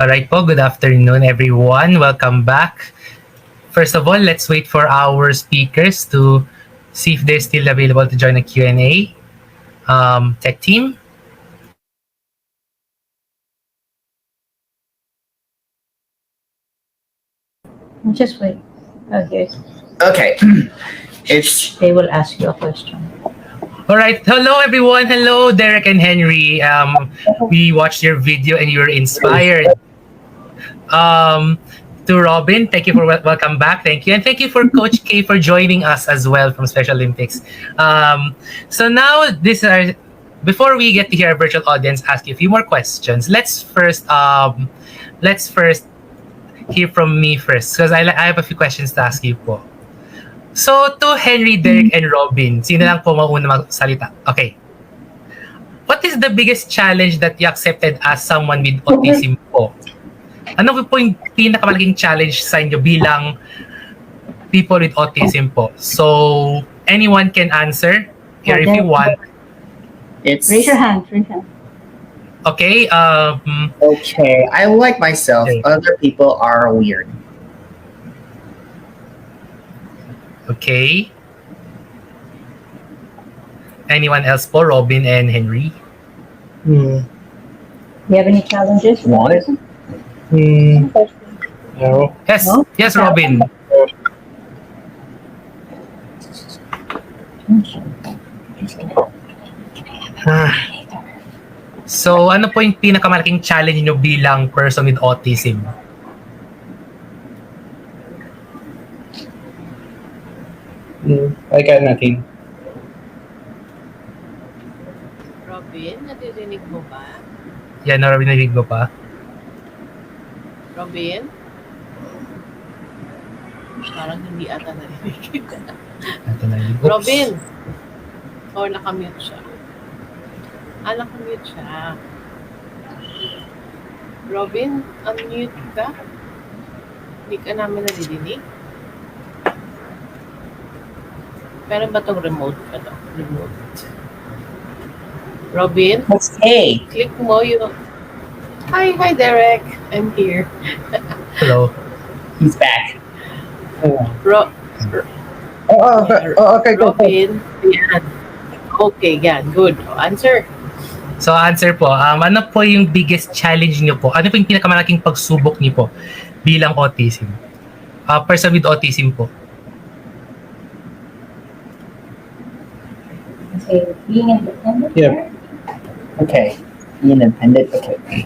Alright po, good afternoon everyone. Welcome back. First of all, let's wait for our speakers to see if they're still available to join the Q&A. Tech team. Just wait. Okay. Okay. They will ask you a question. All right. Hello, everyone. Hello, Derek and Henry. We watched your video and you were inspired. To Robin, thank you for welcome back. Thank you. And thank you for Coach K for joining us as well from Special Olympics. So now, before we get to hear our virtual audience ask you a few more questions, let's first hear from me first because I have a few questions to ask you po. So to Henry, Derek, and Robin, sino lang po mauna magsalita? Okay. What is the biggest challenge that you accepted as someone with autism po? Ano po yung pinakamalaking challenge sa inyo bilang people with autism po? So anyone can answer here if you want. Raise your hand. Okay. Okay. I like myself. Okay. Other people are weird. Okay. Anyone else po? Robin and Henry? Do you have any challenges? What? No. Yes. No? Yes, Robin. So, ano po yung pinakamalaking challenge nyo bilang person with autism? I got nothing. Robin, naririnig mo ba? Yan, narinig mo pa? Robin? Parang hindi ata narinig. Ito na yun. Oops. Robin! O, nakamute siya. Nakamute siya. Robin, unmute ka? Hindi ka namin naririnig? Meron ba itong remote? Remote. Robin? Hey. Click mo yung... Hi, Derek. I'm here. Hello. He's back. Okay, go. Robin. Yan. Okay, yan. Good. Answer. So, answer po. Ano po yung biggest challenge niyo po? Ano po yung pinakamalaking pagsubok niyo po bilang autism? Person with autism po. Okay, being independent. Yeah. Okay. Being independent. Okay.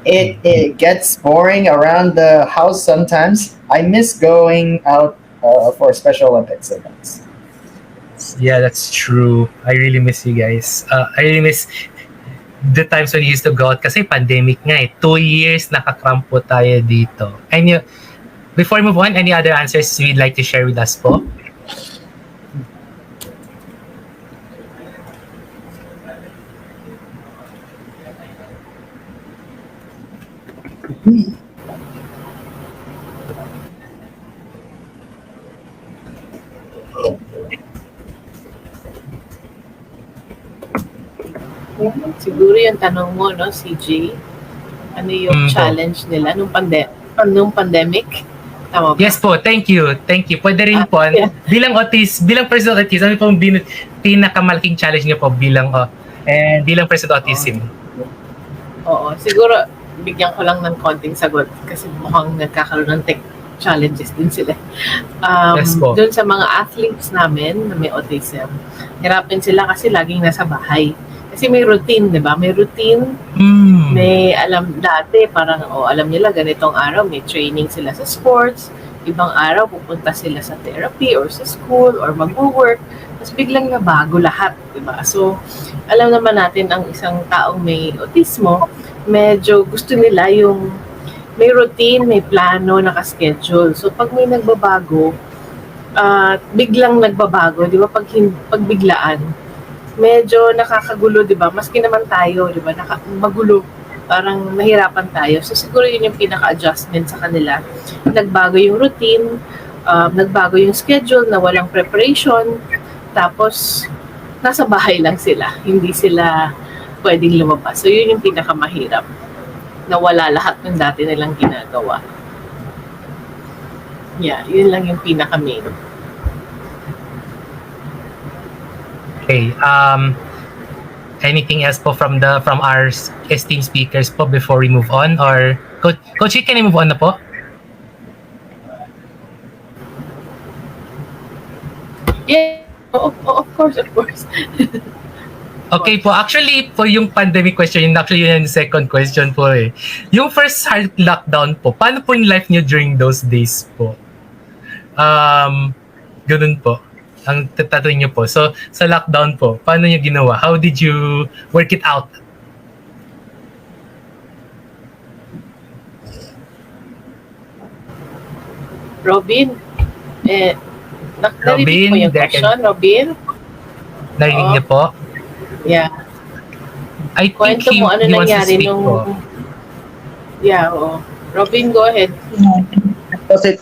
It gets boring around the house sometimes. I miss going out for Special Olympics events. Yeah, that's true. I really miss you guys. I really miss the times when you used to go out kasi pandemic nga eh. 2 years nakakramp po tayo dito. And before we move on, any other answers you'd like to share with us po? Siguro yung tanong mo, no, CJ? Ano yung challenge nila nung pandemic? Tama ba? Yes po, thank you. Pwede rin po. Yeah. Bilang person with autism, ano po yung pinakamalaking challenge niyo po bilang person with autism? Oo, siguro bigyan ko lang ng konting sagot kasi mukhang nagkakaroon ng tech challenges din sila. Yes po. Doon sa mga athletes namin na may autism, hirapin sila kasi laging nasa bahay. Kasi may routine, di ba? May routine, may alam dati, parang alam nila ganitong araw, may training sila sa sports, ibang araw pupunta sila sa therapy or sa school or mag-work, tapos biglang nabago lahat, di ba? So, alam naman natin ang isang taong may autismo, medyo gusto nila yung may routine, may plano, naka-schedule. So, pag may nagbabago, biglang nagbabago, di ba? Pag biglaan, medyo nakakagulo, di ba? Maski naman tayo, di ba? Magulo. Parang nahirapan tayo. So, siguro yun yung pinaka-adjustment sa kanila. Nagbago yung routine, nagbago yung schedule na walang preparation, tapos nasa bahay lang sila. Hindi sila pwedeng lumabas. So, yun yung pinakamahirap. nawala lahat ng dati nilang ginagawa. Yeah, yun lang yung pinaka-main. Okay. Anything else po from our esteemed speakers po before we move on? Or Coach, can I move on na po? Yeah, of course. Okay po. Actually po yung pandemic question, yun yung second question po eh. Yung first hard lockdown po, paano po yung life niyo during those days po? Ganun po. Ang tatanungin niyo po. So, sa lockdown po, paano niyo ginawa? How did you work it out? Robin, narinig mo yung question, Robin? Narinig niyo po? Yeah. I think Kwento he mo ano wants to nangyari speak nung... po. Yeah, oo. Robin, go ahead. Kasi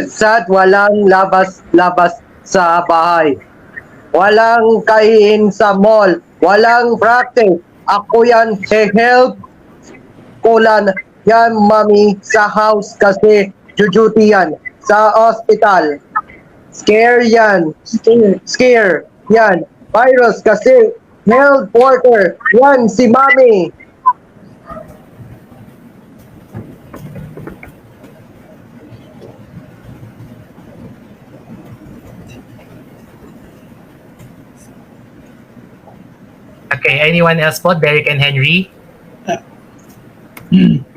sad, walang labas sa bahay. Walang kain sa mall. Walang practice. Ako yan, help ko lang yan, mami, sa house kasi duty yan. Sa hospital. Scare yan. Scare yan. Virus kasi health worker. Yan, si mami. Okay, anyone else po? Derek and Henry?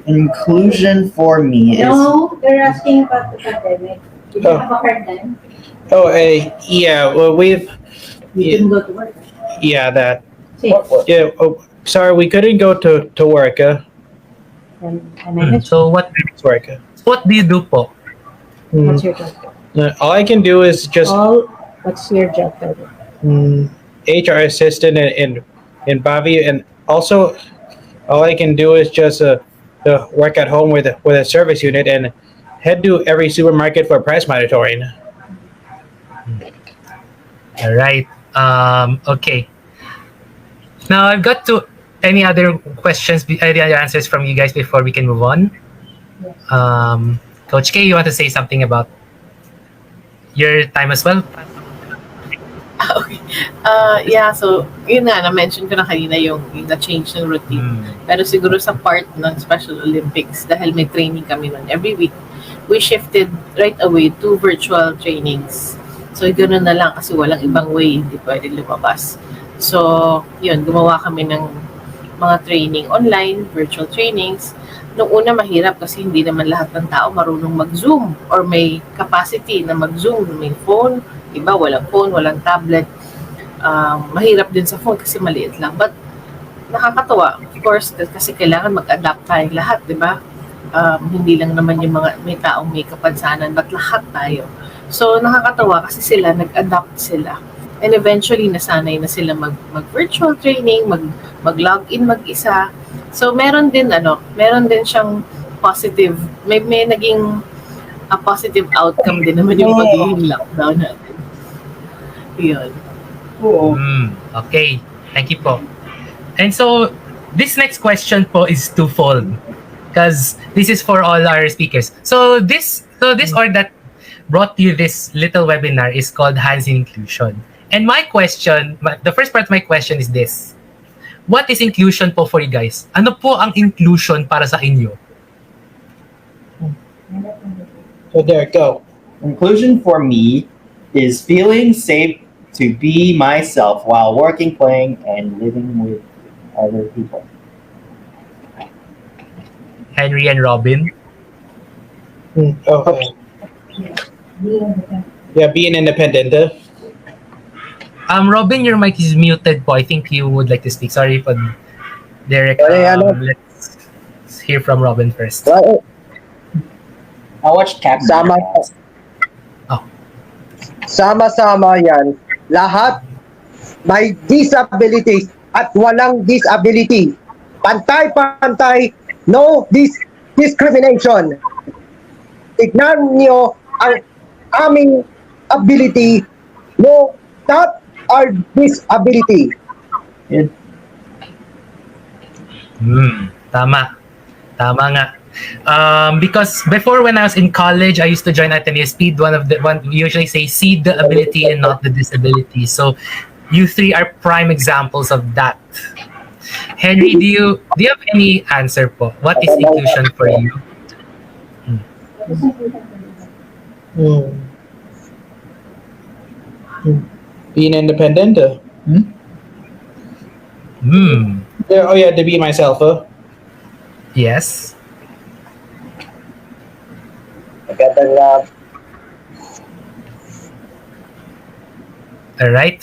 Inclusion for me is No, they're asking about the pandemic. Did you Oh. have a hard time? Oh, yeah, well, You didn't go to work. that. See, Yeah, sorry, we couldn't go to work. and I managed. So what do you do po? What's your job? All I can do is just What's your job title? HR assistant in Bavi, and also all I can do is just work at home with a service unit and head to every supermarket for price monitoring. All right. Okay. Now I've got to any other questions, any other answers from you guys before we can move on? Coach K, you want to say something about your time as well? Okay. Yeah, so yun nga, na-mention ko na kanina yung na-change ng routine. Pero siguro sa part ng Special Olympics, dahil may training kami nun every week, we shifted right away to virtual trainings. So ganoon na lang kasi walang ibang way, hindi pwede lumabas. So yun, gumawa kami ng mga training online, virtual trainings. Nung una mahirap kasi hindi naman lahat ng tao marunong mag-Zoom or may capacity na mag-Zoom, may phone, iba walang phone, walang tablet. Mahirap din sa phone kasi maliit lang. But nakakatawa, of course, kasi kailangan mag-adapt tayong lahat, di ba? Hindi lang naman yung mga may taong may kapansanan, but lahat tayo. So nakakatawa kasi sila, nag-adapt sila. And eventually, nasanay na sila mag-virtual training, mag-login mag-isa. So meron din siyang positive, may naging positive outcome din naman yung pagiging lockdown natin. Yun. Okay. Thank you po. And so, this next question po is twofold. Because this is for all our speakers. So this or that brought you this little webinar is called Hands in Inclusion. And my question, the first part of my question is this. What is inclusion po for you guys? Ano po ang inclusion para sa inyo? So there, go. inclusion for me is feeling safe to be myself while working, playing, and living with other people. Henry and Robin? Okay. Yeah, being independent. Robin, your mic is muted po. I think you would like to speak. Sorry po, Derek. Let's hear from Robin first. I watched Captain. Sama-sama yan. Lahat may disabilities at walang disability. Pantay-pantay, no discrimination. Tignan niyo ang aming ability, no, not our disability. Tama. Tama nga. Because before when I was in college, I used to join Ateneo Speed. We usually say see the ability and not the disability. So you three are prime examples of that. Henry, do you have any answer po? What is inclusion for you? Being independent. Oh yeah, to be myself. Yes. Magandang All right.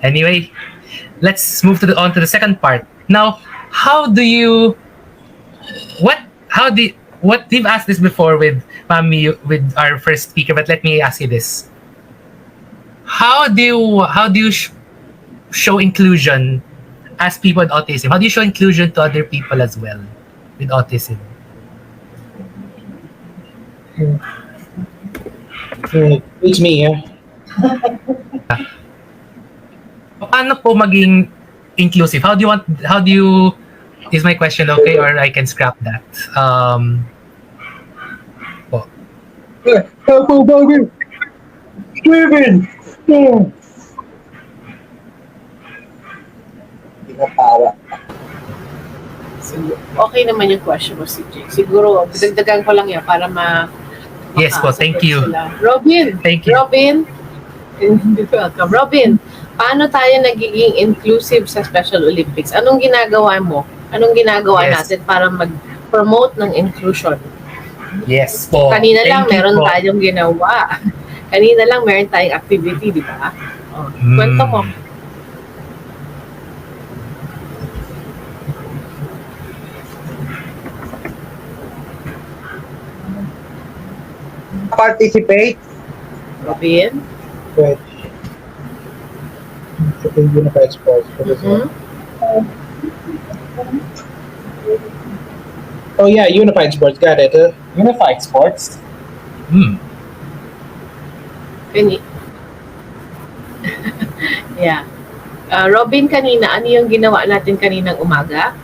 Anyway, let's move on to the second part. Now, we've asked this before with Mami, with our first speaker, but let me ask you this. How do you show inclusion as people with autism? How do you show inclusion to other people as well with autism? It's me, yeah. Paano po maging inclusive? Is my question okay, or I can scrap that? Okay naman yung question mo, CJ. Siguro, dagdagan ko lang yan para Yes po, thank you. sila. Robin! Thank you. Robin! Welcome. Robin, paano tayo nagiging inclusive sa Special Olympics? Anong ginagawa mo? Anong ginagawa Yes. natin para mag-promote ng inclusion? Yes po. Kanina lang Thank you meron po. tayong ginawa. Kanina lang meron tayong activity, di ba? Oh, kwento mo. Participate. Robin? Right. Unified sports for this one. Oh yeah, unified sports. Got it. unified sports. Yeah. Robin, kanina, ano yung ginawa natin kaninang umaga?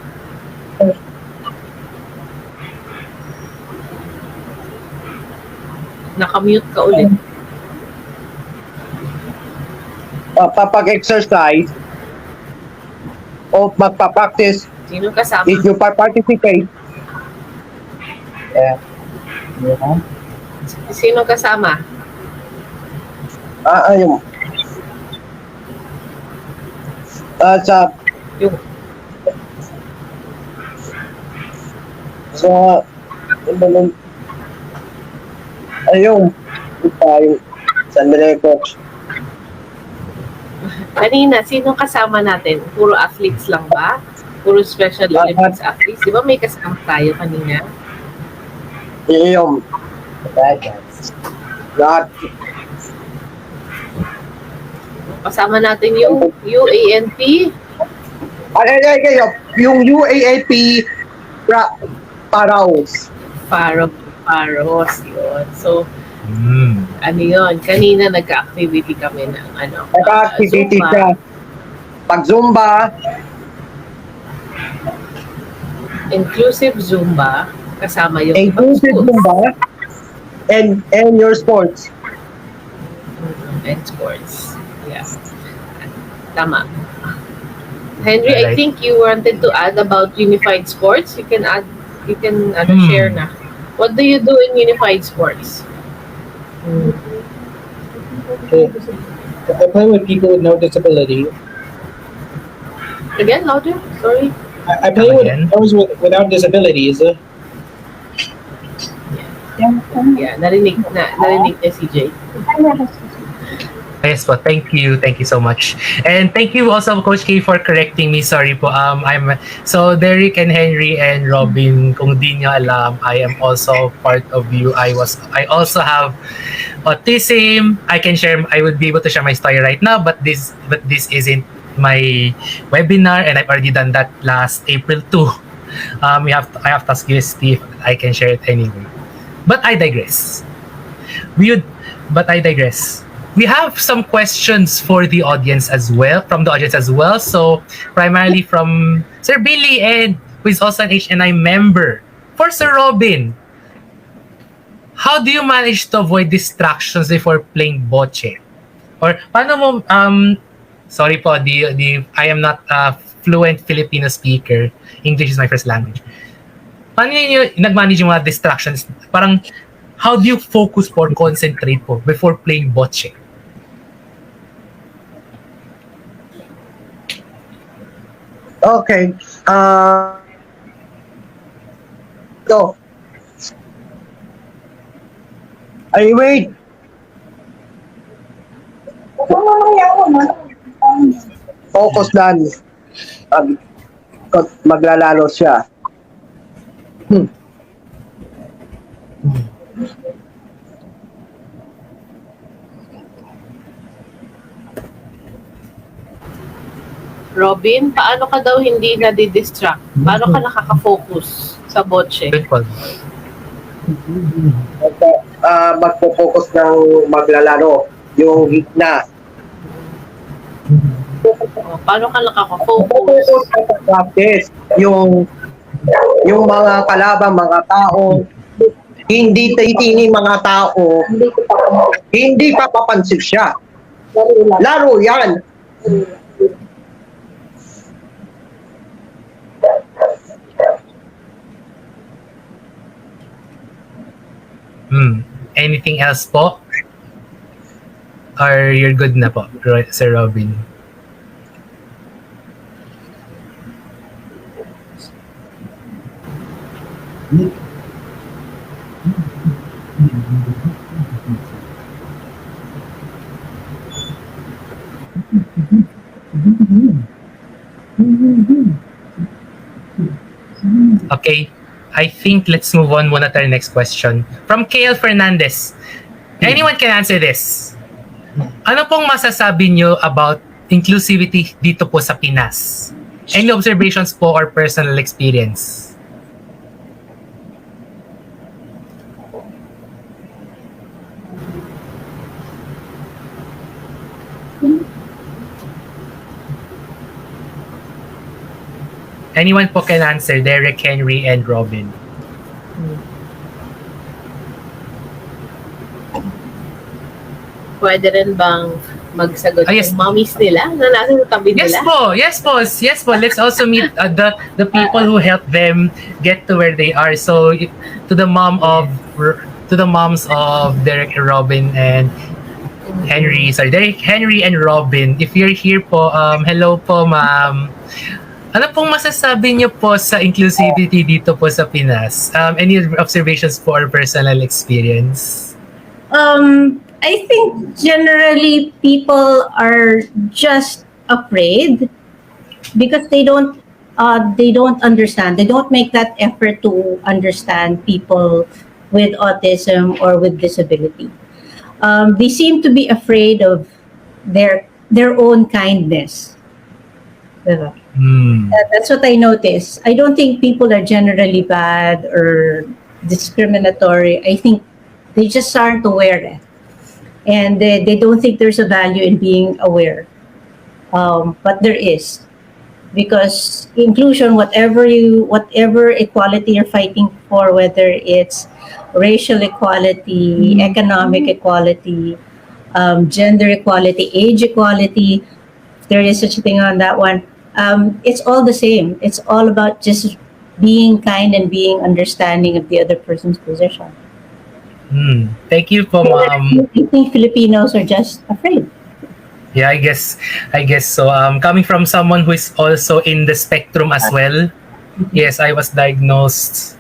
Nakamute ka ulit. Papag-exercise o magpa-practice Sino kasama? if you participate. Yeah. You know? Sino kasama? Ayun. Sa Yung ayun. Yung sandali, coach. kanina, sino kasama natin? Puro athletes lang ba? Puro Special Olympics athletes? Di ba may kasama tayo kanina? Yung The bad guys. lahat. Kasama natin yung UANP, Yung UAAP Paraos. Paros, yun. So, ano yun? Kanina nagka-activity kami ng Naka-activity Zumba. siya. Pag-Zumba, Inclusive Zumba, kasama yung inclusive ibang schools. Zumba, and your sports. And sports. Yeah. Tama. Henry, I Alright. think you wanted to add about unified sports. You can share na. What do you do in unified sports? I play with people with no disability. Again, louder? Sorry. I play with Again? those without disabilities. Yeah, narinig niya CJ. Yes po, thank you so much. And thank you also, Coach K, for correcting me. Sorry po. So Derek and Henry and Robin, kung di nyo alam, I am also part of you. I also have autism. I would be able to share my story right now, but this isn't my webinar, and I've already done that last April 2. I have to ask you if I can share it anyway. But I digress. We have some questions for the audience as well, from the audience as well. So primarily from Sir Billy and who is also an HNI member. For Sir Robin, how do you manage to avoid distractions before playing bocce? Or paano mo, sorry po, I am not a fluent Filipino speaker. English is my first language. Paano niyo nag-manage yung mga distractions? Parang, how do you focus or concentrate po before playing bocce? Okay. So, ay, wait. Focus dan. Maglalalo siya. Robin, paano ka daw hindi nadi-distract? Paano ka nakaka-focus sa bocce? Good po. Magpo-focus ng maglalaro. Yung gitna. Paano ka nakaka-focus? Focus sa practice. Yung mga kalaban, mga tao, hindi titini mga tao, hindi pa papansin siya. Laro yan. Anything else po? Or you're good na po, Sir Robin? Okay, I think let's move on muna to our next question. From KL Fernandez. Anyone can answer this. Ano pong masasabi nyo about inclusivity dito po sa Pinas? Any observations po or personal experience? Anyone po can answer, Derek, Henry, and Robin. Pwede rin bang magsagot yes. yung mommies nila na nasa tabi nila? Yes po. Let's also meet the people who help them get to where they are. So to the moms of Derek, Robin, and Henry. Sorry, Derek, Henry, and Robin. If you're here po, hello po, ma'am. Ano pong masasabi niyo po sa inclusivity dito po sa Pinas? Any observations po or personal experience? I think generally people are just afraid because they don't understand. They don't make that effort to understand people with autism or with disability. They seem to be afraid of their own kindness. That's what I notice. I don't think people are generally bad or discriminatory. I think they just aren't aware. And they don't think there's a value in being aware. But there is. Because inclusion, whatever equality you're fighting for, whether it's racial equality, economic equality, gender equality, age equality, if there is such a thing on that one, it's all the same. It's all about just being kind and being understanding of the other person's position. Thank you po, ma'am. I think Filipinos are just afraid. Yeah, I guess so. Coming from someone who is also in the spectrum as well. Yes, I was diagnosed.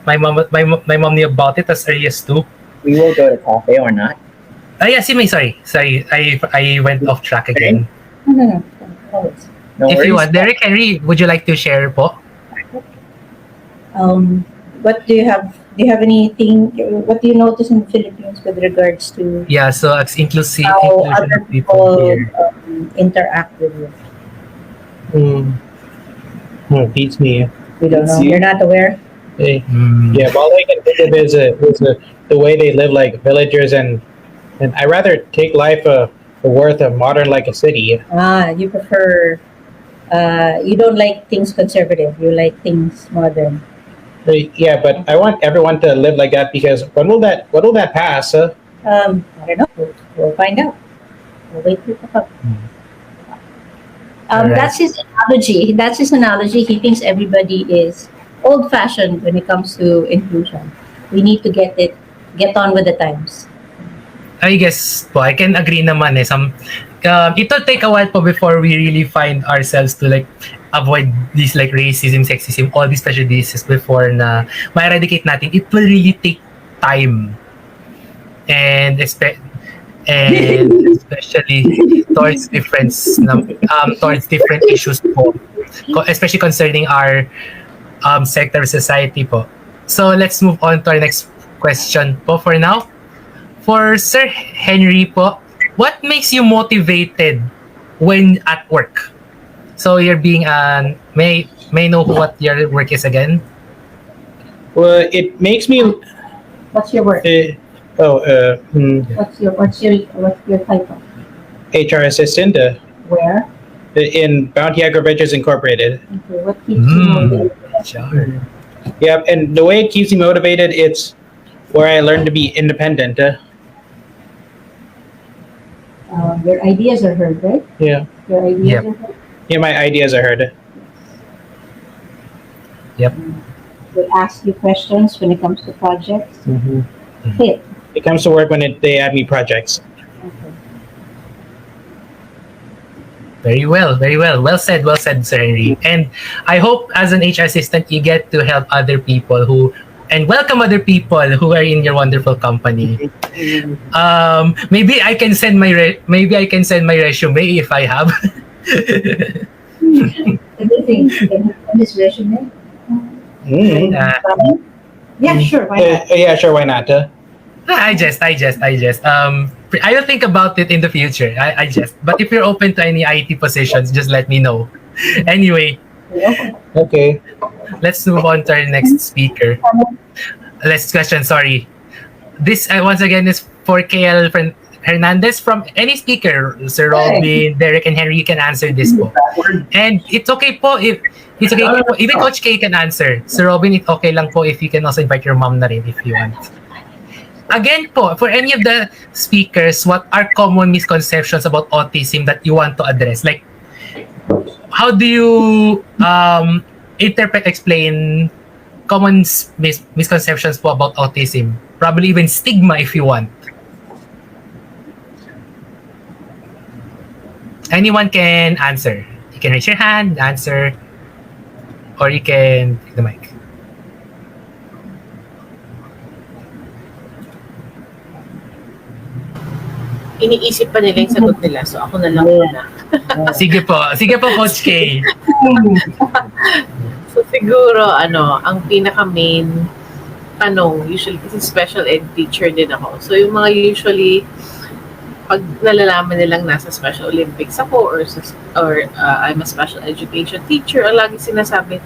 My mom knew about it as early as 2. We will go to cafe or not? Yes, sorry. I went off track again. No. No If worries. you want, Derek, Henry, would you like to share po? What do you have? Do you have anything? What do you notice in the Philippines with regards to Yeah, so it's inclusive how inclusion other of people people here. interact with you? Beats me. We don't know. See? You're not aware. Yeah, all I can think of is the way they live like villagers, and I rather take life a worth of modern like a city. You prefer You don't like things conservative. You like things modern. Yeah, but I want everyone to live like that because when will that pass? I don't know. We'll find out. We'll wait for the pup. Alright. That's his analogy. That's his analogy. He thinks everybody is old-fashioned when it comes to inclusion. We need to get on with the times. I guess po, I can agree naman it'll take a while po before we really find ourselves to like avoid these like racism, sexism, all these prejudices before na ma-eradicate natin. It will really take time. And especially towards towards different issues po, especially concerning our sector of society po. So let's move on to our next question po for now. For Sir Henry po, what makes you motivated when at work? So you're being may know what your work is again? Well, it makes me. What's your work? What's your title? HR assistant Where? in Bounty Agroventures Incorporated. Okay, what keeps you motivated? Sure. Yep, and the way it keeps me motivated, it's where I learn to be independent. Your ideas are heard, right? Yeah, Your ideas Yep. are heard. yeah, my ideas are heard. They ask you questions when it comes to projects. Fit. It comes to work when they add me projects. Okay. Very well, very well. Well said, Sir Henry. And I hope as an HR assistant, you get to help other people and welcome other people who are in your wonderful company. Maybe I can send my resume if I have. Everything. In this resume? Yeah, sure. Why not? Yeah, sure, why not? I just. I will think about it in the future. I just. But if you're open to any IT positions, just let me know. Anyway, Okay. let's move on to our next speaker. Next question, sorry. This once again is for KL Fernandez from any speaker. Sir Robin, Derek, and Henry, you can answer this po. And it's okay po if it's okay po. Even Coach K can answer. Sir Robin, it's okay lang po if you can also invite your mom na rin if you want. Again po, for any of the speakers, what are common misconceptions about autism that you want to address? Like, how do you explain common misconceptions po about autism? Probably even stigma if you want. Anyone can answer. You can raise your hand, answer, or you can take the mic. Iniisip pa nila yung sagot nila, so ako na lang muna. Sige po, Coach K. So siguro, ang pinaka-main tanong, usually, kasi special ed teacher din ako. So yung mga usually, pag nalalaman nilang nasa Special Olympics ako or I'm a special education teacher, ang lagi sinasabi,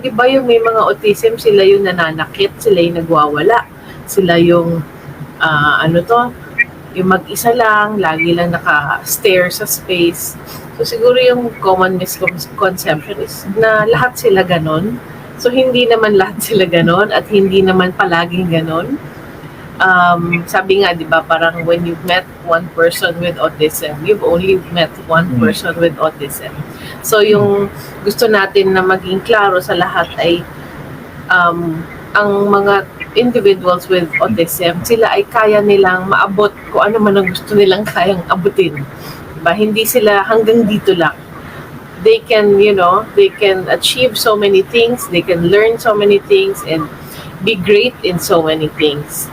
di ba yung may mga autism, sila yung nananakit, sila yung nagwawala, sila yung, yung mag-isa lang, lagi lang naka-stare sa space. So siguro yung common misconception is na lahat sila ganon. So hindi naman lahat sila ganon at hindi naman palaging ganon. Sabi nga, di ba, parang when you've met one person with autism, you've only met one person with autism. So yung gusto natin na maging klaro sa lahat ay ang mga individuals with autism, sila ay kaya nilang maabot kung ano man ang gusto nilang kayang abutin. Diba? Hindi sila hanggang dito lang. They can, they can achieve so many things, they can learn so many things, and be great in so many things.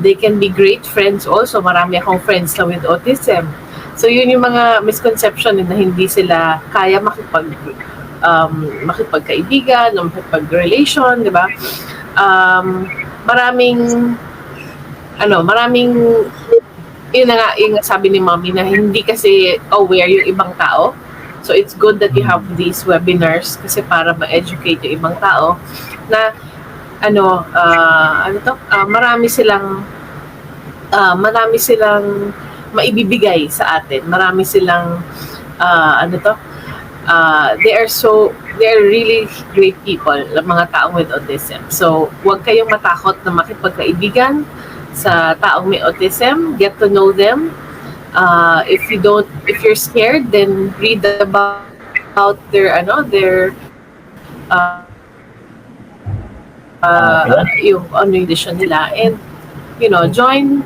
They can be great friends also. Marami akong friends na with autism. So yun yung mga misconception na hindi sila kaya makipagkaibigan, makipag-relation, di ba? Maraming yun na nga, yung sabi ni Mommy na hindi kasi aware yung ibang tao. So it's good that you have these webinars kasi para ma-educate yung ibang tao na marami silang maibibigay sa atin. Marami silang they're really great people, mga taong with autism. So, huwag kayong matakot na makipagkaibigan sa taong may autism. Get to know them. If you're scared, then read about their yung condition nila, and join.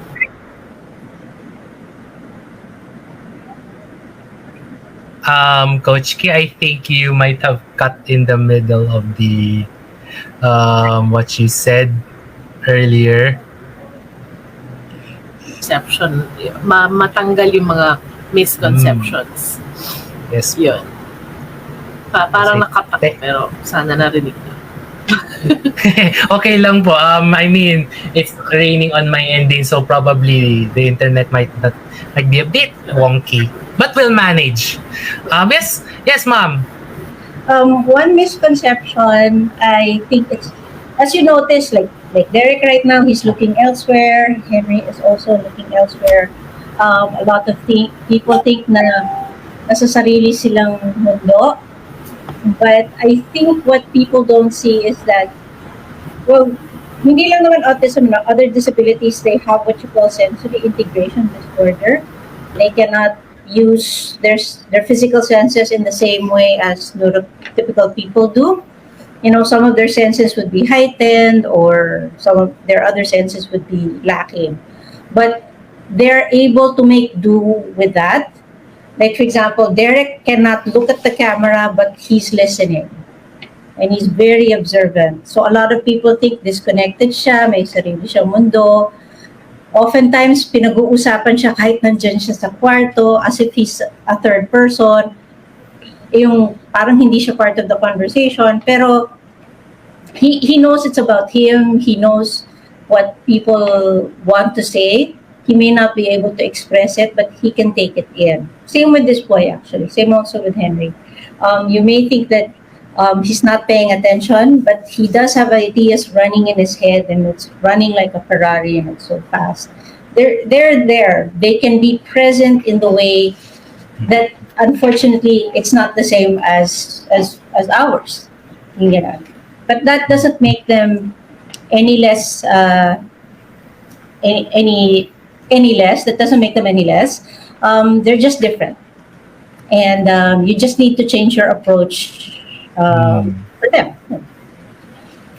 Coach Ki, I think you might have cut in the middle of the what you said earlier. Perception, matanggal yung mga misconceptions. Yes. Yun. Parang Kasi- nakatak, pero sana narinig nyo. Okay lang po. I mean, it's raining on my ending, so probably the internet might not be a bit wonky, but we'll manage. Yes, ma'am. One misconception, I think it's, as you notice, like Derek right now, he's looking elsewhere. Henry is also looking elsewhere. A lot of people think na nasa sarili silang mundo. But I think what people don't see is that, well, hindi lang naman autism, na other disabilities, they have what you call sensory integration disorder. They cannot use their physical senses in the same way as neurotypical people do. Some of their senses would be heightened, or some of their other senses would be lacking. But they're able to make do with that. Like, for example, Derek cannot look at the camera, but he's listening. And he's very observant. So a lot of people think disconnected siya, may sarili siyang mundo. Oftentimes, pinag-uusapan siya kahit nandyan siya sa kwarto, as if he's a third person. Yung parang hindi siya part of the conversation. Pero he knows it's about him. He knows what people want to say. He may not be able to express it, but he can take it in. Same with this boy, actually. Same also with Henry. You may think that he's not paying attention, but he does have ideas running in his head, and it's running like a Ferrari, and it's so fast. They're there. They can be present in the way that, unfortunately, it's not the same as ours. But that doesn't make them any less any less. That doesn't make them any less. They're just different, and you just need to change your approach for them. All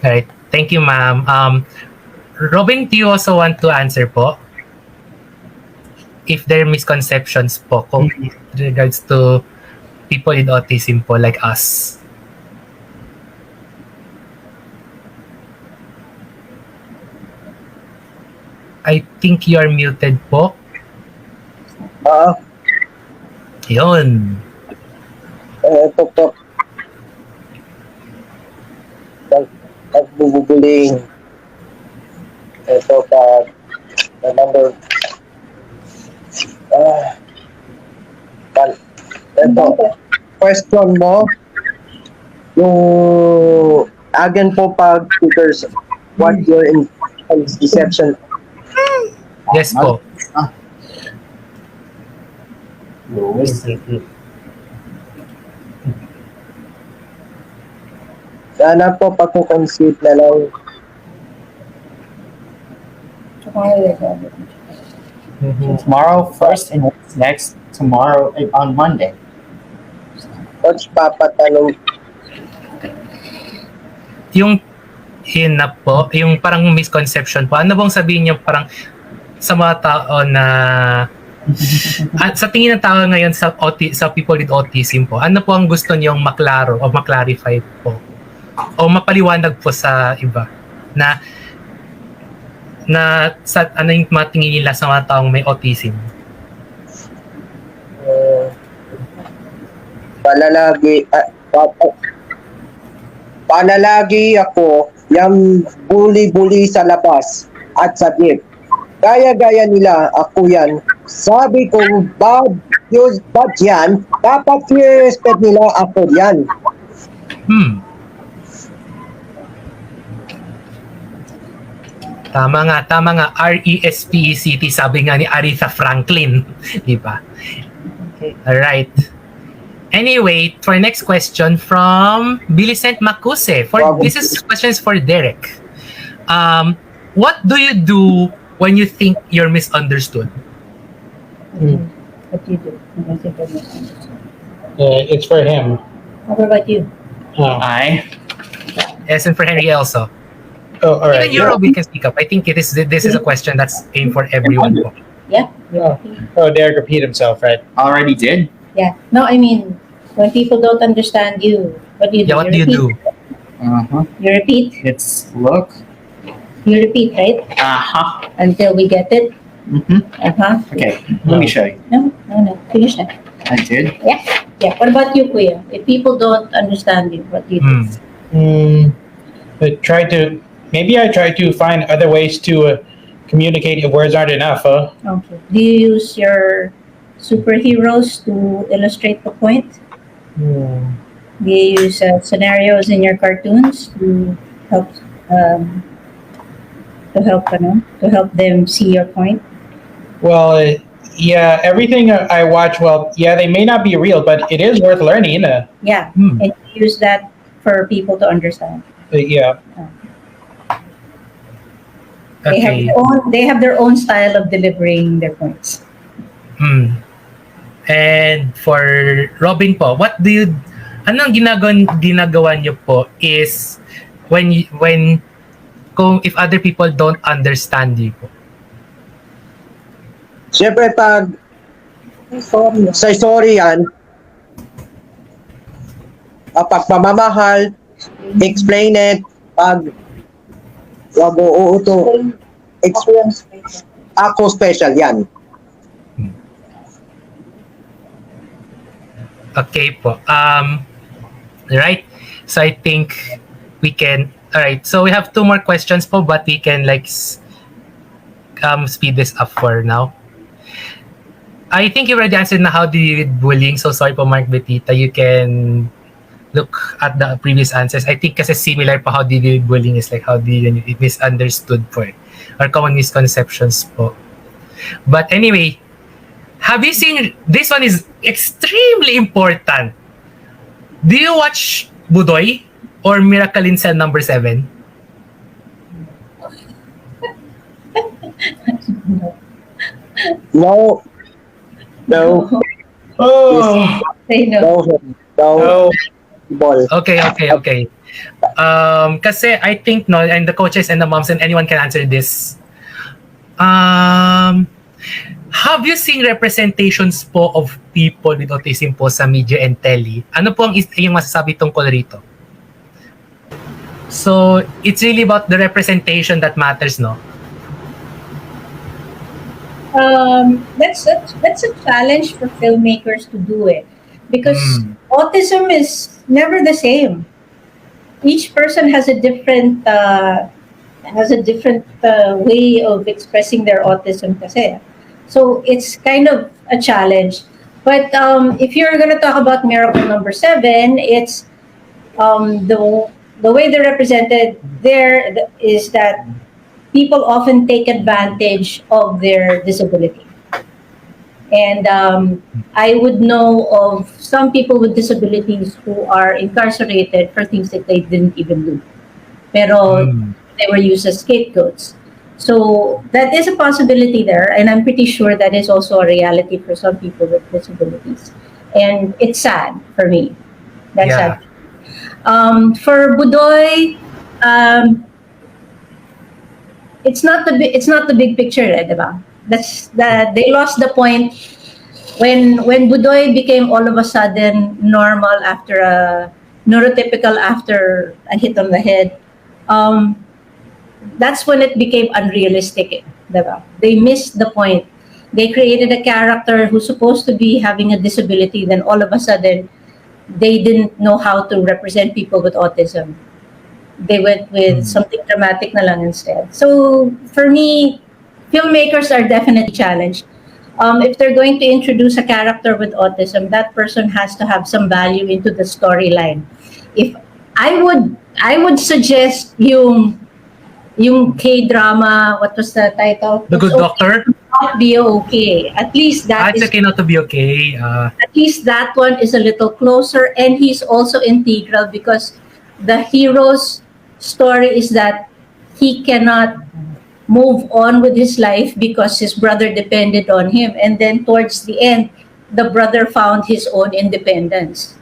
right. Thank you, ma'am. Robin, do you also want to answer po? If there are misconceptions po with regards to people with autism po like us. I think you are muted po. Yun. Ito po. Nagbubuling. Ito pa. Number. Ito. Question mo. Yung again po pag speakers, what your deception. Yes po. Sana po pag-concede na lang. Tomorrow first and what's next tomorrow on Monday. Coach, papatanong. Yung yun na po, yung parang misconception po. Ano bang sabihin niyo parang sa mga tao na at sa tingin ng tao ngayon sa people with autism po, ano po ang gusto niyong maklaro o maklarify po? O mapaliwanag po sa iba na sa ano yung mga tingin nila sa mga taong may autism? Panalagi ako yung bully-bully sa labas at sa jeep. Gaya-gaya nila ako yan. Sabi ko, bad yan. Dapat i-respect nila ako yan. Tama nga. RESPECT, sabi nga ni Aretha Franklin. Di ba? Okay. Alright. Anyway, for next question from Bilicent Macuse. Question is for Derek. What do you do when you think you're misunderstood? What do you do? It's for him. What about you? I. Yes, and for Henry also. Oh, all right. Even you, Robin, can speak up. I think this is a question that's aimed for everyone. Yeah. Oh, Derek repeat himself, right? Already did. Yeah. No, I mean, when people don't understand you, what do you do? Yeah, what do you do? You repeat. It's look. You repeat, right? Until we get it. Okay, let me show you. No. Finish that. I did. Yeah. What about you, Kuya? If people don't understand you, what do you do? I try to find other ways to communicate if words aren't enough. Okay. Do you use your superheroes to illustrate the point? Do you use scenarios in your cartoons to help them see your point? Well, yeah, everything I watch, they may not be real, but it is worth learning. Yeah, and you use that for people to understand. Yeah. Okay. They have their own style of delivering their points. And for Robin po, anong ginagawa niyo po is if other people don't understand you po? Siyempre, pag sa story yan, pagpamamahal, explain it, pag ako special yan. Okay po. Right. So I think we can. All right. So we have 2 more questions po, but we can speed this up for now. I think you already answered na how do you read bullying. So sorry po, Mark Betita. You can look at the previous answers. I think kasi similar pa how do you read bullying is how do you misunderstood po or common misconceptions po. But anyway, have you seen, this one is extremely important. Do you watch Budoy or Miracle in Cell number 7? No. Oh. Say no. No. Ball. Okay. Kasi I think and the coaches and the moms and anyone can answer this. Have you seen representations po of people with autism po sa media and telly? Ano po yung masasabi tungkol rito? So, it's really about the representation that matters, no? That's a challenge for filmmakers to do it because autism is never the same. Each person has a different way of expressing their autism kasi. So it's kind of a challenge. But if you're going to talk about Miracle number 7, it's the way they're represented there is that people often take advantage of their disability. And I would know of some people with disabilities who are incarcerated for things that they didn't even do. Pero they were used as scapegoats. So that is a possibility there, and I'm pretty sure that is also a reality for some people with disabilities. And it's sad for me. That's sad. For Budoy, it's not the big picture, diba? They lost the point when Budoy became all of a sudden normal after a neurotypical after a hit on the head. That's when it became unrealistic, diba? They missed the point. They created a character who's supposed to be having a disability, then all of a sudden they didn't know how to represent people with autism. They went with something dramatic na lang instead. So for me, filmmakers are definitely challenged. If they're going to introduce a character with autism, that person has to have some value into the storyline. If I would suggest yung yung K-drama, what was the title? The Good Doctor? Not Be Okay. At least that It's is, okay not to be okay. at least that one is a little closer, and he's also integral because the hero's story is that he cannot move on with his life because his brother depended on him, and then towards the end, the brother found his own independence.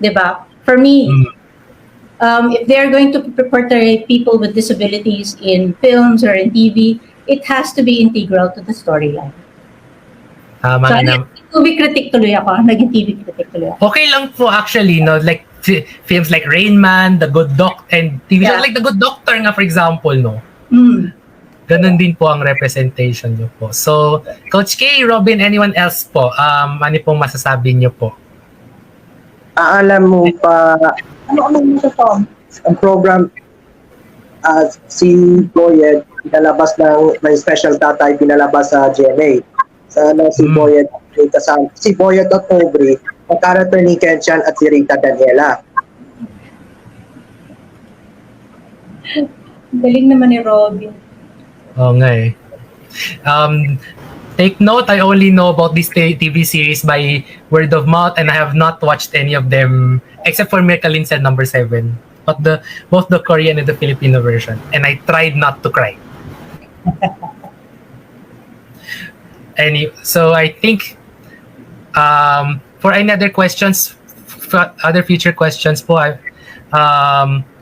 Diba? For me, if they're going to portray people with disabilities in films or in TV, it has to be integral to the storyline. Tama So, na. TV critic tuloy ako. Naging TV critic tuloy ako. Okay lang po actually, no? Like films like Rain Man, The Good Doctor, and TV shows Yeah. like The Good Doctor nga, for example, no? Mm. Ganun din po ang representation nyo po. So, Coach K, Robin, anyone else po? Ano pong masasabi nyo po? Alam mo pa, Ano sa Tom? ang program, si Boyet, pinalabas may special tatay, pinalabas sa GMA. Sana si Boyet, si Boyet at Aubrey, mag-character ni Kenshan at si Rita Daniela. Galing naman ni Robin. Oo nga eh. Take note, I only know about this TV series by word of mouth and I have not watched any of them except for Miracle in Cell number 7. But both the Korean and the Filipino version. And I tried not to cry. So I think for any other questions, other future questions po,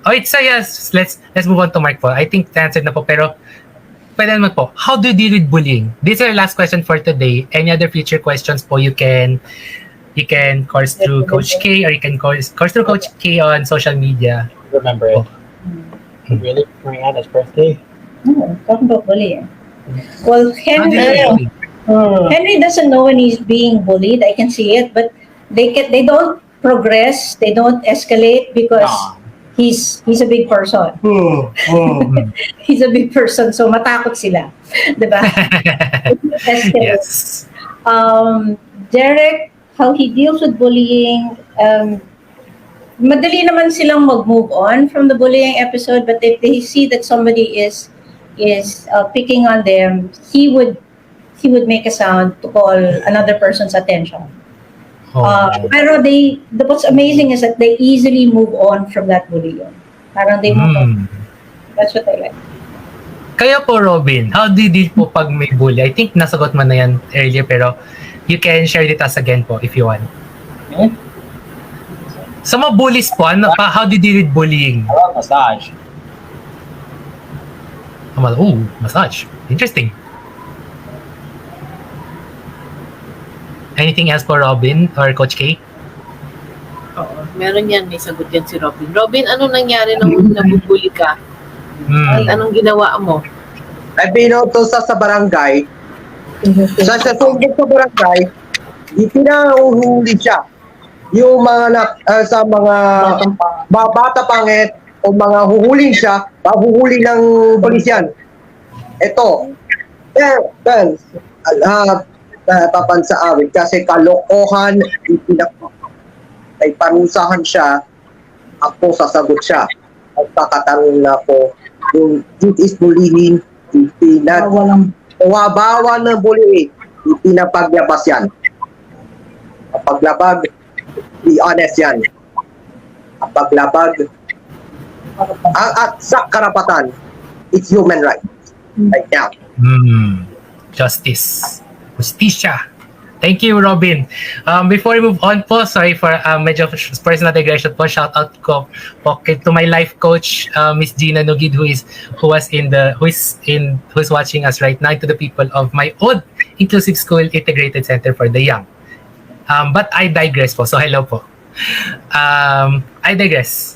yes, let's move on to Mark po. I think answered na po, pero pwede naman po, how do you deal with bullying? This is our last question for today. Any other future questions po, you can course through Coach K or you can course through Coach K on social media. Remember it. Really? Rihanna's birthday? Talking about bullying. Well, How do you deal with bullying? Henry doesn't know when he's being bullied. I can see it, but they don't progress. They don't escalate because he's a big person. He's a big person, so matakot sila, diba? Yes. Derek, how he deals with bullying. Madali naman silang mag-move on from the bullying episode, but if they see that somebody is picking on them, he would make a sound to call another person's attention. Pero what's amazing is that they easily move on from that bullying. Parang they move on. That's what I like. Kaya po, Robin, how do you deal po pag may bully? I think nasagot mo na yan earlier, pero you can share it us again po if you want. Sa mga bullies po, how do you deal with bullying? I love massage. Massage. Interesting. Anything else for Robin or Coach K? Oo, meron yan. May sagot yan si Robin. Robin, anong nangyari nung nabubuli ka? Anong ginawa mo? Ay, pinutos sa barangay. Sa sumbong sa barangay, ipinahuli siya. Yung mga sa mga bata pangit o mga huhuling siya, pahuhuli ng polisyan. Ito, papansa awit kasi kalokohan, ay parusahan siya, ako sasagot siya. At pakatanong na po, yung it is bullying, bawal na bullying, ipinapaglabas yan. Paglabag, be honest yan. Paglabag, at sa karapatan, it's human right. Right now. Justice. Justisya. Thank you, Robin. Before we move on po, sorry for medyo personal digression po. Shout out ko po to my life coach, Miss Gina Nugid, who's watching us right now, to the people of my own inclusive school integrated center for the young. But I digress po. So hello po. I digress.